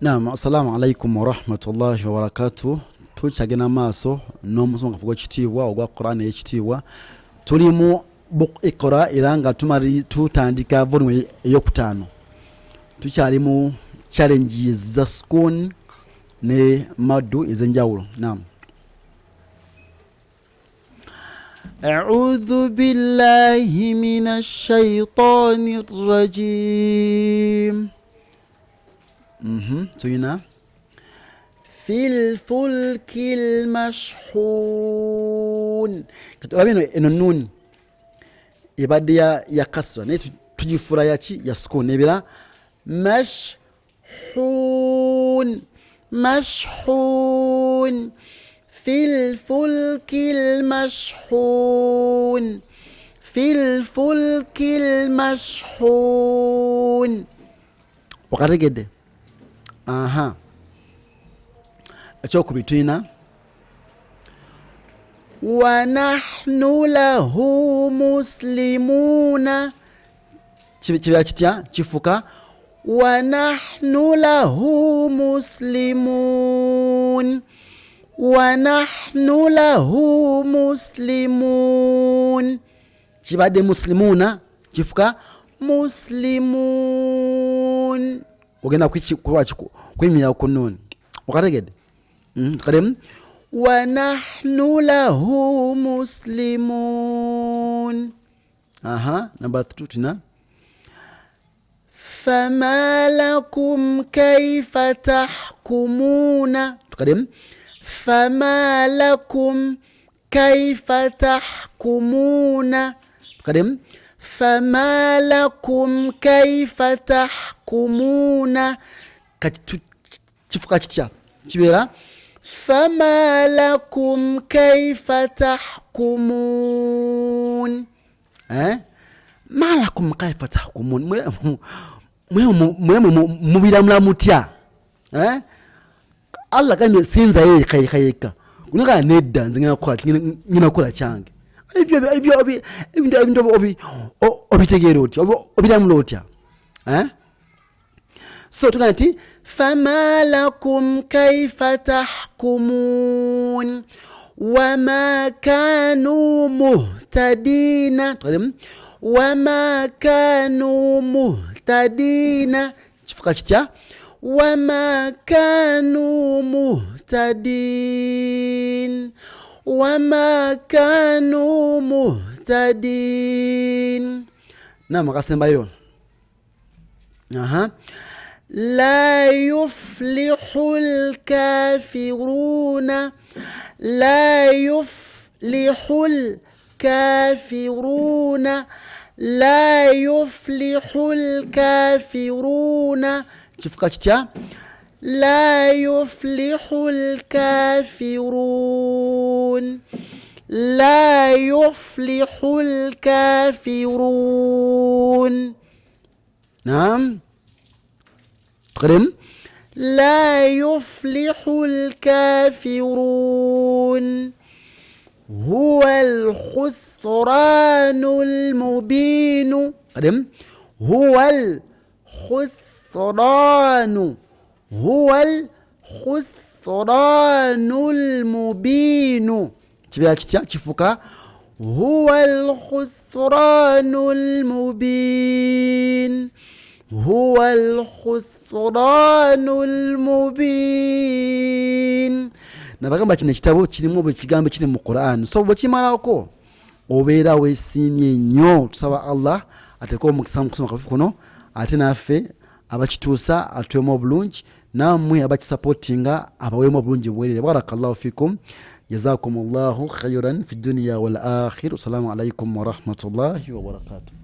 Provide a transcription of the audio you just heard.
Naam, assalamu alaikum wa rahmatullahi wa barakatuh. Tuchagena maaso n'omusomo kafugo kitiibwa ogwa Qur'an ekitiibwa. Tuli mu Iqra iranga tumari tutandika volume eyokutaano. Tukyali mu challenges za sukun ne maddu ezenjawulo. Naam. أعوذ بالله من الشيطان الرجيم. توينا في الفلك المشحون. كتابينو النون ibadi ya kasra ne tujifura yachi ya sukun nebira mashhun fil fulkil mashhun wakati gede achoko bitwina wa nahnu lahu muslimuna chibiya kitya chifuka wa nahnu lahu muslimun chibade muslimuna chifuka muslimun ogenda kwimira kunoni wakategede kadem wa nahnu lahu muslimun. Number 2 tuna fama lakum kayfa tahkumuna. Tukadem fama lakum kayfa tahkumuna. Tukadem fama lakum kayfa tahkumuna. Chifuka chitya chibera fama lakum kayfa tahkumun. Ma lakum kayfa tahkumun mwe mubiramula mutya. Allah kandi sinza yeye kayika unaka nedda nzinga kwa nyina kola change ibyo obitegero oti obiramula otya. So tukati fama lakum kayfa tahkumun wama kanu muhtadina. Wama kanu muhtadina chifuka chitya wama kanu muhtadin na makasemba yo. La yuflihul kafiruna chifuka chitya la yuflihul kafirun. Naam. تقدم لا يفلح الكافرون هو الخسران المبين. قدم هو الخسران المبين تبيا كتيا تشوفك هو الخسران المبين nabagamba kino kitabo kirimu bwe kigambo kiri mu Qur'an. So bwe kimalako obeera weesiimye nnyo. Tusaba Allah ateko omukisa mu kusoma kafu kuno ate naffe abakituusa atwemu obulungi nammwe abakisupportinga abaweemu obulungi bwerere. Barakallahu fikum jazakumullahu khayran fi dunya wal akhir. Assalamu alaikum wa rahmatullahi wa barakatuh.